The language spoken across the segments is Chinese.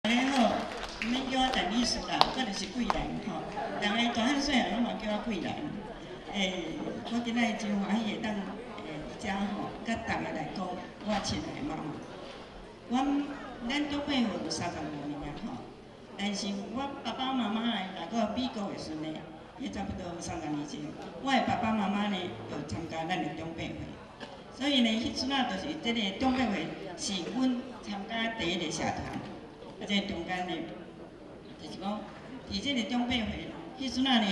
大家好，毋免叫我陈律师啦，我就是桂兰吼。大家大汉细汉拢嘛叫我桂兰。我今仔真欢喜会当伫遮吼，甲大家来讲我亲爱的妈妈。咱中配有35年吼，但是我爸爸妈妈来到美国的时阵呢，迄差不多30年前，我的爸爸妈妈呢就参加咱的中配会，所以呢，迄阵啊，就是这个中配会是阮参加第一个社团。啊，这中间呢，就是讲，伫这个中配会，迄阵啊呢，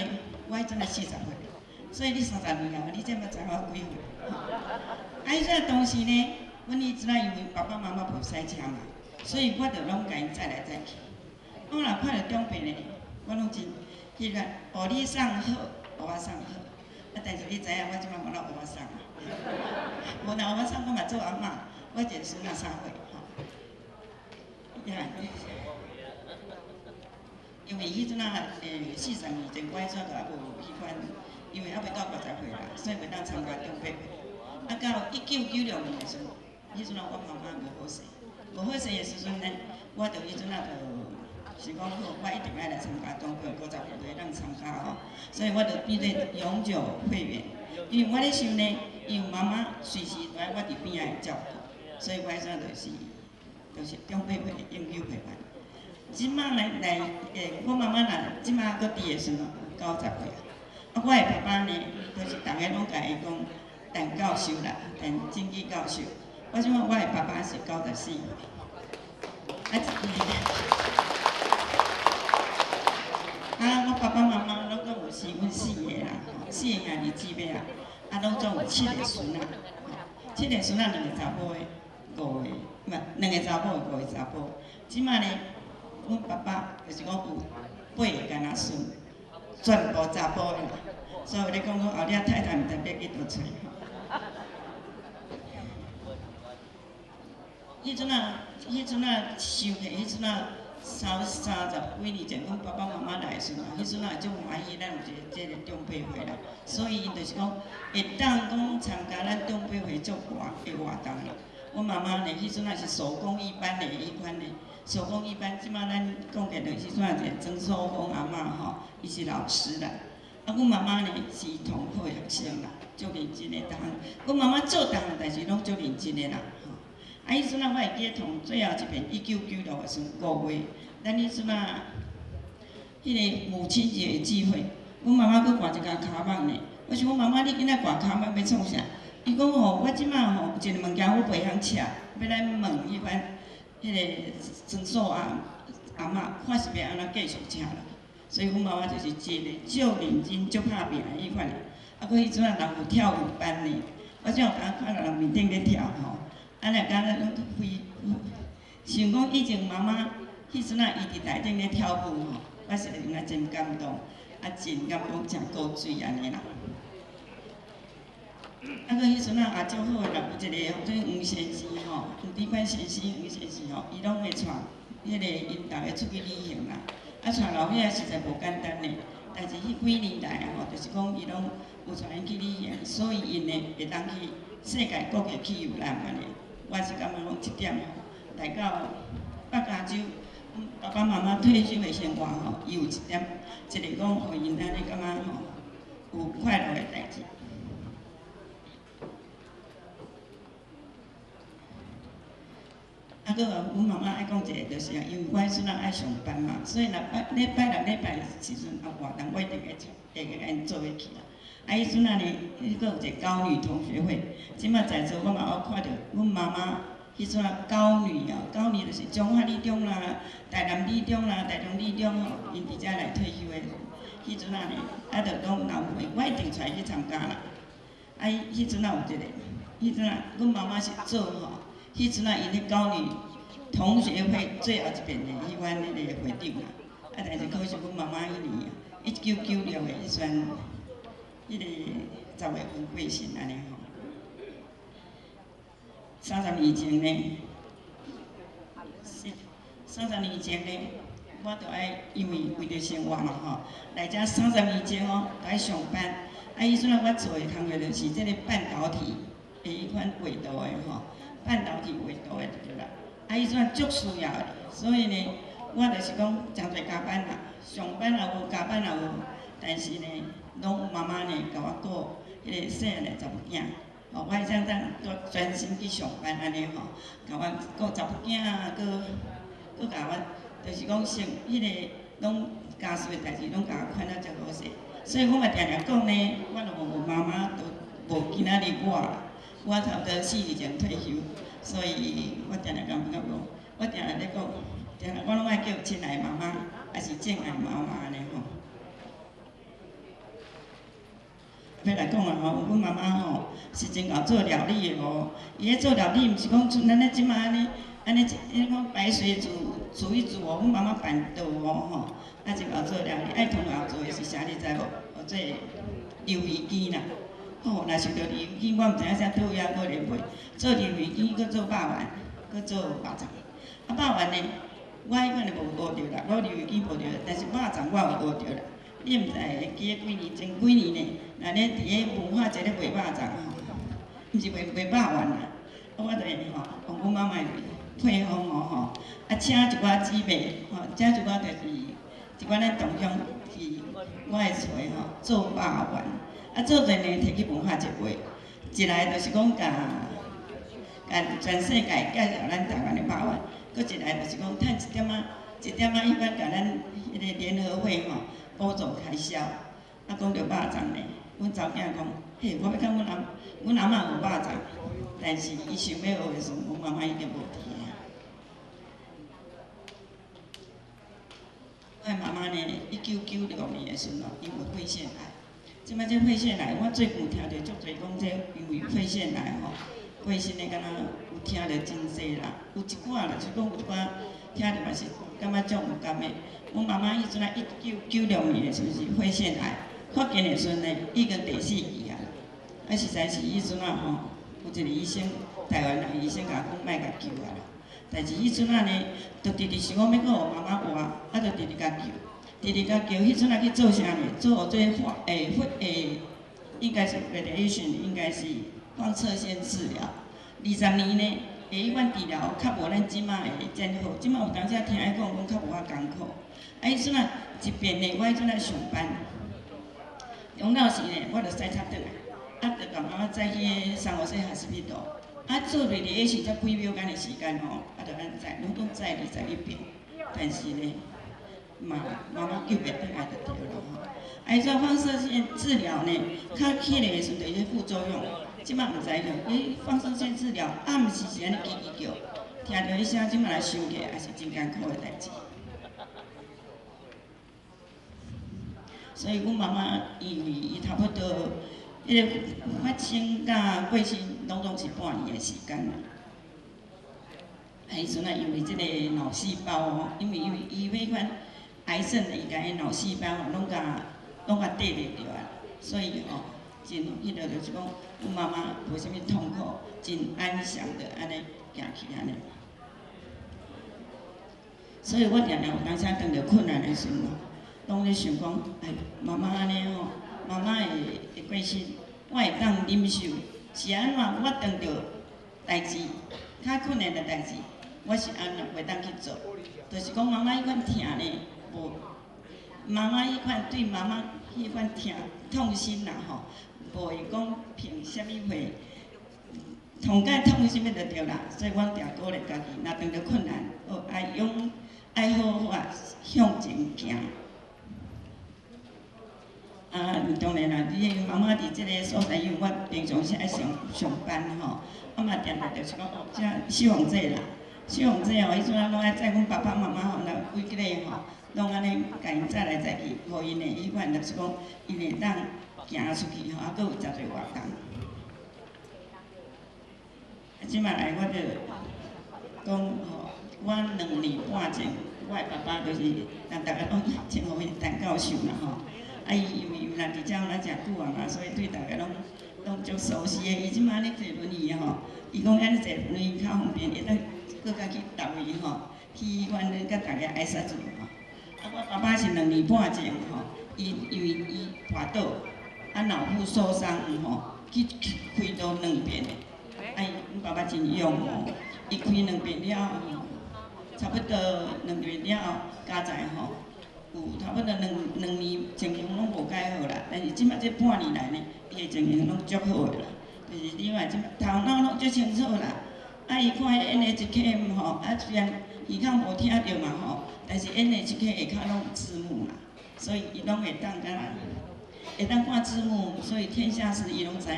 我迄阵啊40岁，所以你30年后，你才捌知我几岁？啊，迄阵当时呢，阮迄阵啊，因为爸爸妈妈无驶车嘛，所以我着拢甲因载来载去。我若看到中配呢，我拢真迄个学你上好，学我上好。啊，但是你知影，我即摆无哪学我上啊？无哪学我上，我嘛做阿嬷，我一个孙仔3岁。因为迄阵啊，40年前我迄阵就还无迄款，因为还未到50岁啦，所以袂当参加中配会。啊，到1996年的时候，迄阵啊，我妈妈无好势，无好势的时阵呢，我着迄阵啊就是讲好，我一定爱来参加中配会，50岁就会当参加吼。所以我着变做永久会员，因为我咧想呢，因为妈妈随时在我伫边仔照顾，所以我迄阵就是中配会的永久会员。即摆我妈妈若即摆搁伫的时阵，90岁啊。啊，我的爸爸呢，就是大家拢甲伊讲陈教授啦，陈正基教授。我即摆我的爸爸是94岁。我爸爸妈妈拢总有生阮4个啦，4个儿子妹啊，拢总有7个孙仔，7个孙仔2个查某的，5个唔2个查某的，5个查甫。即摆呢？阮爸爸就是讲有8个囡仔孙，全部查甫的啦，所以我咧讲后日太太毋知要去倒找吼。迄阵想起迄阵啊，30几年前，阮爸爸妈妈来的时阵，迄阵会足欢喜，咱有一个这个中配会啦，所以因就是讲会当讲参加咱中配会足活动啦。阮妈妈呢，迄阵啊是手工艺班的迄款的。手工艺班，即摆咱讲起来，时阵一个曾寿峰阿嬷吼，伊是老师啦。啊，阮妈妈呢是同课学生啦，足认真的。阮妈妈做项代志拢足认真的啦。吼，啊，迄阵啊，我会记得从最后一遍1996的时候5月，咱迄阵啊，迄个母亲节的聚会，阮妈妈搁挂一架卡网呢。我想讲妈妈，你今仔挂卡网要创啥？伊讲吼，我即摆吼有一个物件我袂晓吃，要来问迄款。迄个曾寿阿嬷看是要安怎继续请啦，所以阮妈妈就是一个足认真、足拍拼的迄款的。啊，佫迄阵啊，人有跳舞班呢，我只有当看到人面顶咧跳吼，啊，若敢若拢想讲以前妈妈迄阵啊，伊伫台顶咧跳舞吼，我是会感真感动，啊，真感动，真古锥安尼啦。啊，佫迄阵啊，也足好诶啦，有一个叫做黄先生吼，黄碧款先生、黄先生吼，伊拢会带迄个因逐个出去旅行啦。啊，带老伙仔实在无简单嘞，但是迄几年来吼，就是讲伊拢有带因去旅行，所以因呢会当去世界各地去游览安尼。我是感觉讲即点吼，来到北加州，爸爸妈妈退休诶生活吼，伊有一点，一个讲互因安尼感觉吼，有快乐诶代志。啊，佫阮妈妈爱讲一个，就是啊，因为我迄阵啊爱上班嘛，所以若礼拜6、礼拜时阵啊活动，我一定会甲因做伙去啦。啊，迄阵啊呢，佫有一个高女同学会，即摆在座我嘛有看到阮妈妈迄阵啊高女哦，高女就是中华女中啦、台南女中啦、台中女中吼，因伫遮来退休的。迄阵啊呢，啊着讲闹会，我一定带去参加啦。啊，迄阵啊有一个，迄阵啊，阮妈妈是做吼。迄阵啊，因咧高女同学会最后一遍的迄款迄个会长啦，啊，但是可惜阮妈妈迄年1996的迄阵，迄个10月份过身安尼吼。30年前呢，30年前呢，我着爱因为着生活嘛吼，来遮30年前哦，着爱上班。啊，迄阵啊，我做的工作就是即个半导体的迄款画图的吼。半导体画图的就对啦，啊，伊阵足需要的，所以呢，我就是讲真侪加班啦，上班也有，加班也有，但是呢，拢有妈妈呢甲我顾迄个细汉的查某囝，哦，我会当专心去上班安尼吼，甲我顾查某囝啊，佮甲我，就是讲生迄个拢家事的代志，拢甲我看啊遮好势，所以我嘛定定讲呢，我若无妈妈，都无今仔日我啦，我差不多4年前退休，所以我定定感觉讲，我定定咧讲。我拢爱叫亲爱妈妈，还是敬爱妈妈安尼吼。要来讲啊吼，阮妈妈吼是真够做料理的哦。伊咧做料理，毋是讲像咱咧即马安尼讲白水煮一煮哦，阮妈妈办桌哦吼，啊真够做料理。爱同学做的是啥你知无？哦，做鱿鱼羹啦。哦，若是着鱿鱼羹，我毋知影啥倒遐搁咧卖。做鱿鱼羹，搁做肉丸，搁做肉粽。啊，肉丸呢？我迄款就无学着啦，我鱿鱼羹无着，但是肉粽我有学着啦。你毋知会记得几年前几年呢？那咧伫个文化节咧卖肉粽吼，毋是卖肉丸啦。啊，我就会吼，用阮妈妈配方吼，啊请一寡姊妹吼，请一寡就是一寡咱同乡去我的厝吼做肉丸，啊做阵呢摕去文化节卖，一来就是讲甲全世界介绍咱台湾的肉丸。搁一来就是讲，趁一点仔，一般甲咱迄个联合会吼补助开销。啊，讲着肉粽呢，阮查某囝讲，嘿，我要讲阮阿嬷有肉粽，但是伊想要学的时候，阮妈妈已经无听。我妈妈呢，1996年的时阵哦，因为肺腺癌。即摆这肺腺癌，我最近听着足侪讲，这因为肺腺癌吼。过身的，敢若有听着真济啦，有一寡啦，就讲有一寡听着嘛是感觉足有感的。阮妈妈迄阵啊，1996年的时阵是肺腺癌，发现的时阵呢，已经第4期啊。啊，实在是迄阵啊吼，有一个医生，台湾人医生甲我讲，莫甲救啊啦。但是迄阵啊呢，就直直想讲要搁互妈妈活，啊，就直直甲救，迄阵啊去做啥呢？做这应该是 radiation， 应该是。放射线治疗，20年呢，迄款治疗较无咱即马的真好。即马有当时听伊讲较无遐艰苦。啊，迄阵啊，一边呢，我迄阵啊上班，中昼时呢，我着驶插转来，啊，着甲妈妈载去三河西海士必岛。啊，做袂离迄时才几秒间的时间吼，啊，着安载，拢讲载21遍，但是呢，妈妈救袂倒来就对了吼。啊，迄种放射线治疗呢，较起来的时阵就有副作用。即摆毋知了，伊放射线治疗，啊，毋是安尼叽叽叫，听着迄声，即摆来想起来，也是真艰苦的代志。所以阮妈妈因为伊差不多，迄个发生甲过身，拢是半年的时间啦。啊，迄阵啊，因为即个脑细胞哦，因为伊迄款癌症的，伊甲伊脑细胞哦，拢甲对袂着啊，所以哦。真，迄个就是讲，阮妈妈无啥物痛苦，真安详的安尼行去安尼。所以我定定有当时碰着困难的时阵，拢咧想讲，哎，妈妈安尼吼，妈妈会过身，我会当忍受，是安怎？我碰着代志，较困难的代志，我是安怎袂当去做？就是讲妈妈迄款疼呢，无，妈妈迄款对妈妈迄款痛心啦吼。无会讲凭啥物话，痛解痛心的就对啦。所以阮定鼓励家己，若碰到困难，爱好法向前行。啊，当然啦，你妈妈伫即个所在，因为我平常时爱上班吼，我嘛定定就是讲哦，这希望这啦，希望这哦，迄阵啊拢爱载阮爸爸妈妈吼，若规个吼，拢安尼甲因载来载去，互因的迄款就是讲，因会当。行出去吼，啊，阁有真侪活动。啊，即摆来我着讲吼，我2年半前，我的爸爸就是让大家拢真好伊陈教授啦吼。啊，伊因为来伫遮来诚久啊嘛，所以对大家拢足熟悉的。伊即摆咧坐轮椅吼，伊讲安尼坐轮椅较方便，会当搁甲去倒位吼，去阮咧甲大家挨杀住吼。啊，我爸爸是2年半前吼，因为伊滑倒。啊，脑部受伤吼，去开刀2遍的。哎，阮爸爸真勇哦，伊开2遍了后，差不多2月了，加在吼，有差不多两年情形拢无改好啦。但是即摆这半年来呢，伊的情形拢足好的啦。就是另外即头脑拢足清楚啦。啊，伊看演的即刻吼，啊虽然耳孔无听着嘛吼，但是演的即刻下骹拢有字幕啦，所以伊拢会当干啦，会当看字幕，所以天下事伊拢知影。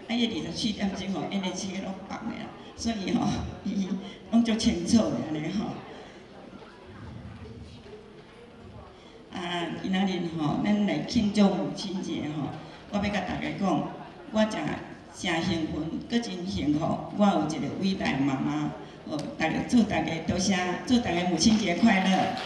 啊，伊27点钟吼，演的即个拢放的啦，所以吼，伊拢足清楚的安尼吼。啊，今仔日吼，咱来庆祝母亲节吼，我要甲大家讲，我真幸运，搁真幸福，我有一个伟大的妈妈。大家祝大家多谢，祝大家母亲节快乐。